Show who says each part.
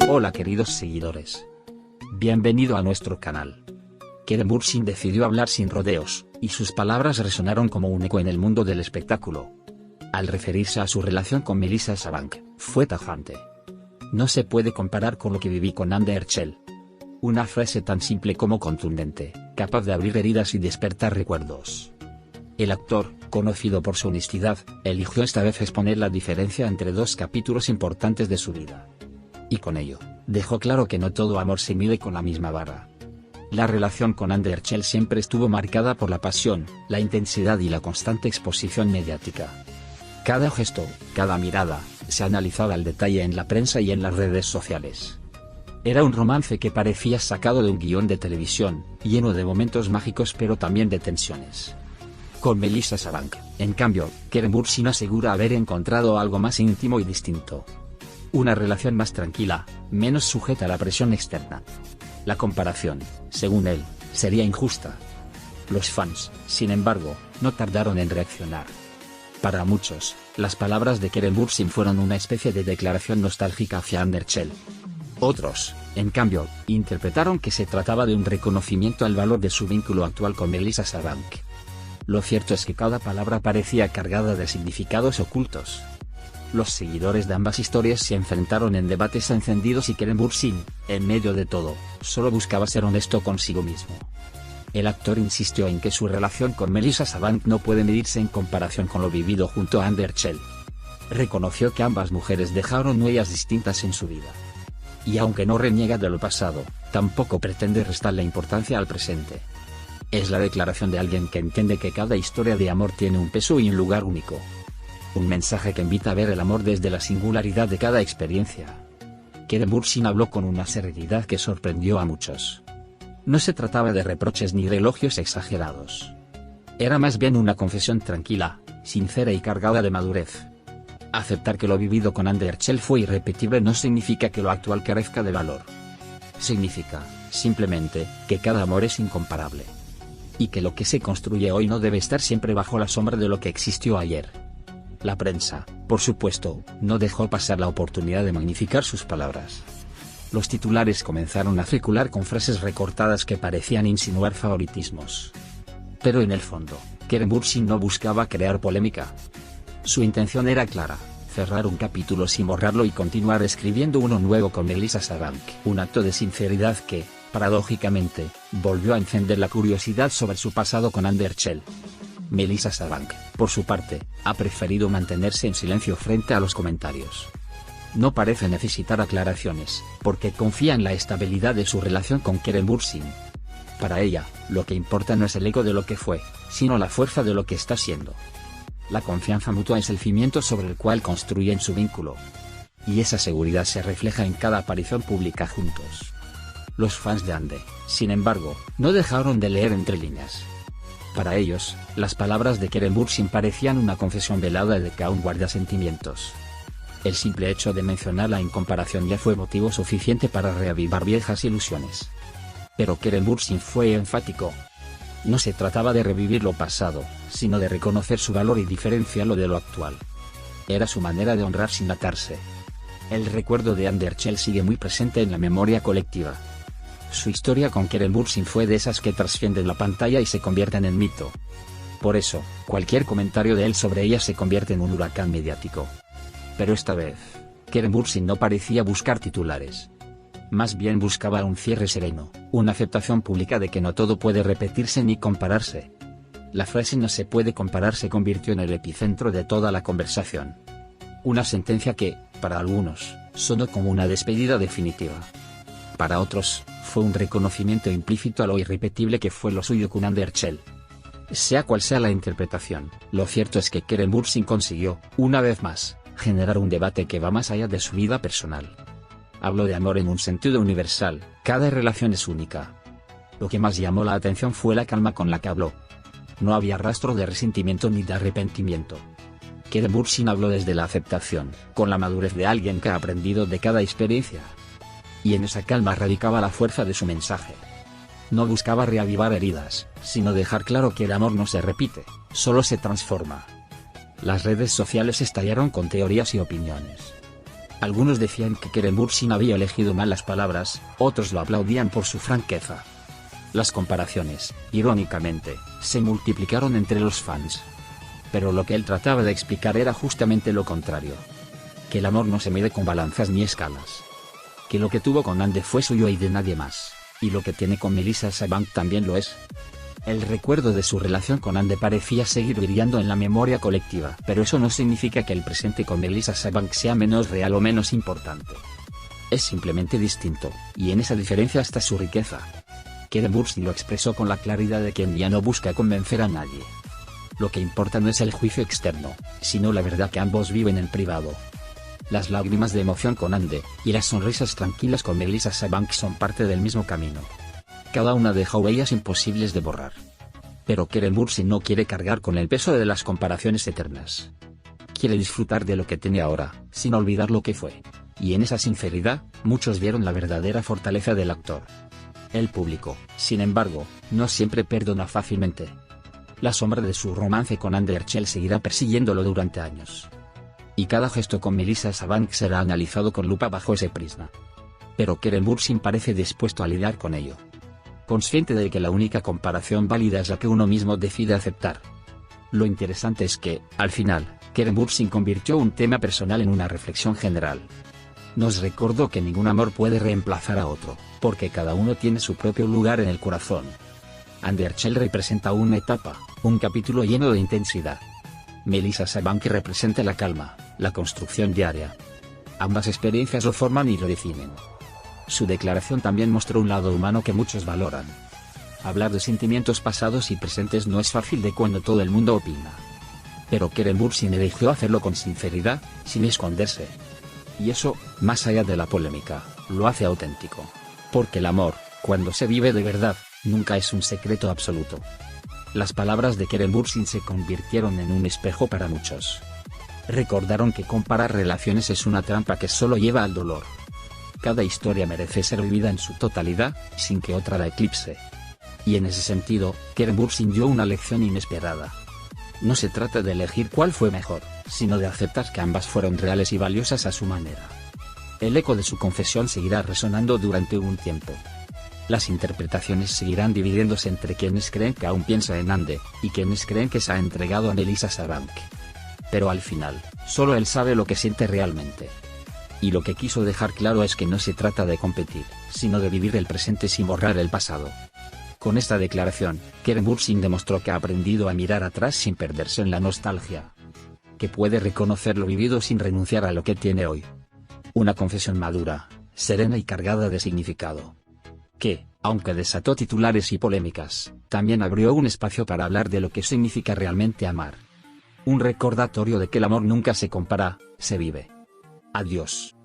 Speaker 1: Hola queridos seguidores. Bienvenido a nuestro canal. Kerem Bürsin decidió hablar sin rodeos, y sus palabras resonaron como un eco en el mundo del espectáculo. Al referirse a su relación con Melissa Sabank, fue tajante. No se puede comparar con lo que viví con Anne Herschel. Una frase tan simple como contundente, capaz de abrir heridas y despertar recuerdos. El actor, conocido por su honestidad, eligió esta vez exponer la diferencia entre dos capítulos importantes de su vida. Y con ello, dejó claro que no todo amor se mide con la misma vara. La relación con Anne Herschel siempre estuvo marcada por la pasión, la intensidad y la constante exposición mediática. Cada gesto, cada mirada, se analizaba al detalle en la prensa y en las redes sociales. Era un romance que parecía sacado de un guión de televisión, lleno de momentos mágicos pero también de tensiones. Con Melissa Sabank, en cambio, Kerem Bürsin asegura haber encontrado algo más íntimo y distinto. Una relación más tranquila, menos sujeta a la presión externa. La comparación, según él, sería injusta. Los fans, sin embargo, no tardaron en reaccionar. Para muchos, las palabras de Kerem Bürsin fueron una especie de declaración nostálgica hacia Anne Herschel. Otros, en cambio, interpretaron que se trataba de un reconocimiento al valor de su vínculo actual con Melissa Sabank. Lo cierto es que cada palabra parecía cargada de significados ocultos. Los seguidores de ambas historias se enfrentaron en debates encendidos y Kerem Bürsin, en medio de todo, solo buscaba ser honesto consigo mismo. El actor insistió en que su relación con Melissa Sabank no puede medirse en comparación con lo vivido junto a Anne Herschel. Reconoció que ambas mujeres dejaron huellas distintas en su vida. Y aunque no reniega de lo pasado, tampoco pretende restarle importancia al presente. Es la declaración de alguien que entiende que cada historia de amor tiene un peso y un lugar único. Un mensaje que invita a ver el amor desde la singularidad de cada experiencia. Kerem Bürsin habló con una serenidad que sorprendió a muchos. No se trataba de reproches ni de elogios exagerados. Era más bien una confesión tranquila, sincera y cargada de madurez. Aceptar que lo vivido con Anne Herschel fue irrepetible no significa que lo actual carezca de valor. Significa, simplemente, que cada amor es incomparable. Y que lo que se construye hoy no debe estar siempre bajo la sombra de lo que existió ayer. La prensa, por supuesto, no dejó pasar la oportunidad de magnificar sus palabras. Los titulares comenzaron a circular con frases recortadas que parecían insinuar favoritismos. Pero en el fondo, Kerem Bürsin no buscaba crear polémica. Su intención era clara: cerrar un capítulo sin borrarlo y continuar escribiendo uno nuevo con Melissa Sabank. Un acto de sinceridad que, paradójicamente, volvió a encender la curiosidad sobre su pasado con Anne Herschel. Melissa Sabank, por su parte, ha preferido mantenerse en silencio frente a los comentarios. No parece necesitar aclaraciones, porque confía en la estabilidad de su relación con Kerem Bürsin. Para ella, lo que importa no es el ego de lo que fue, sino la fuerza de lo que está siendo. La confianza mutua es el cimiento sobre el cual construyen su vínculo. Y esa seguridad se refleja en cada aparición pública juntos. Los fans de Anne, sin embargo, no dejaron de leer entre líneas. Para ellos, las palabras de Kerem Bürsin parecían una confesión velada de que aún guarda sentimientos. El simple hecho de mencionarla en comparación ya fue motivo suficiente para reavivar viejas ilusiones. Pero Kerem Bürsin fue enfático. No se trataba de revivir lo pasado, sino de reconocer su valor y diferenciarlo de lo actual. Era su manera de honrar sin atarse. El recuerdo de Anne Herschel sigue muy presente en la memoria colectiva. Su historia con Kerem Bürsin fue de esas que trascienden la pantalla y se convierten en mito. Por eso, cualquier comentario de él sobre ella se convierte en un huracán mediático. Pero esta vez, Kerem Bürsin no parecía buscar titulares. Más bien buscaba un cierre sereno, una aceptación pública de que no todo puede repetirse ni compararse. La frase "no se puede comparar" se convirtió en el epicentro de toda la conversación. Una sentencia que, para algunos, sonó como una despedida definitiva. Para otros, fue un reconocimiento implícito a lo irrepetible que fue lo suyo con Anne Herschel. Sea cual sea la interpretación, lo cierto es que Kerem Bürsin consiguió, una vez más, generar un debate que va más allá de su vida personal. Habló de amor en un sentido universal, cada relación es única. Lo que más llamó la atención fue la calma con la que habló. No había rastro de resentimiento ni de arrepentimiento. Kerem Bürsin habló desde la aceptación, con la madurez de alguien que ha aprendido de cada experiencia. Y en esa calma radicaba la fuerza de su mensaje. No buscaba reavivar heridas, sino dejar claro que el amor no se repite, solo se transforma. Las redes sociales estallaron con teorías y opiniones. Algunos decían que Keren Bursin había elegido mal las palabras, otros lo aplaudían por su franqueza. Las comparaciones, irónicamente, se multiplicaron entre los fans. Pero lo que él trataba de explicar era justamente lo contrario. Que el amor no se mide con balanzas ni escalas. Que lo que tuvo con Ande fue suyo y de nadie más, y lo que tiene con Melissa Sabank también lo es. El recuerdo de su relación con Ande parecía seguir brillando en la memoria colectiva, pero eso no significa que el presente con Melissa Sabank sea menos real o menos importante. Es simplemente distinto, y en esa diferencia está su riqueza. Keren Bursin lo expresó con la claridad de quien ya no busca convencer a nadie. Lo que importa no es el juicio externo, sino la verdad que ambos viven en privado. Las lágrimas de emoción con Ande, y las sonrisas tranquilas con Melissa Sabank son parte del mismo camino. Cada una deja huellas imposibles de borrar. Pero Keren Bursin no quiere cargar con el peso de las comparaciones eternas. Quiere disfrutar de lo que tiene ahora, sin olvidar lo que fue. Y en esa sinceridad, muchos vieron la verdadera fortaleza del actor. El público, sin embargo, no siempre perdona fácilmente. La sombra de su romance con Ande Herschel seguirá persiguiéndolo durante años. Y cada gesto con Melissa Sabank será analizado con lupa bajo ese prisma. Pero Keren Bursin parece dispuesto a lidiar con ello. Consciente de que la única comparación válida es la que uno mismo decide aceptar. Lo interesante es que, al final, Keren Bursin convirtió un tema personal en una reflexión general. Nos recordó que ningún amor puede reemplazar a otro, porque cada uno tiene su propio lugar en el corazón. Ande Herschel representa una etapa, un capítulo lleno de intensidad. Melissa Sabank representa la calma, la construcción diaria. Ambas experiencias lo forman y lo definen. Su declaración también mostró un lado humano que muchos valoran. Hablar de sentimientos pasados y presentes no es fácil de cuando todo el mundo opina. Pero Keren Bursin eligió hacerlo con sinceridad, sin esconderse. Y eso, más allá de la polémica, lo hace auténtico. Porque el amor, cuando se vive de verdad, nunca es un secreto absoluto. Las palabras de Keren Bursin se convirtieron en un espejo para muchos. Recordaron que comparar relaciones es una trampa que solo lleva al dolor. Cada historia merece ser vivida en su totalidad, sin que otra la eclipse. Y en ese sentido, Keren Bursin dio una lección inesperada. No se trata de elegir cuál fue mejor, sino de aceptar que ambas fueron reales y valiosas a su manera. El eco de su confesión seguirá resonando durante un tiempo. Las interpretaciones seguirán dividiéndose entre quienes creen que aún piensa en Ande, y quienes creen que se ha entregado a Melissa Sabank. Pero al final, solo él sabe lo que siente realmente. Y lo que quiso dejar claro es que no se trata de competir, sino de vivir el presente sin borrar el pasado. Con esta declaración, Keren Bursin demostró que ha aprendido a mirar atrás sin perderse en la nostalgia. Que puede reconocer lo vivido sin renunciar a lo que tiene hoy. Una confesión madura, serena y cargada de significado. Que, aunque desató titulares y polémicas, también abrió un espacio para hablar de lo que significa realmente amar. Un recordatorio de que el amor nunca se compara, se vive. Adiós.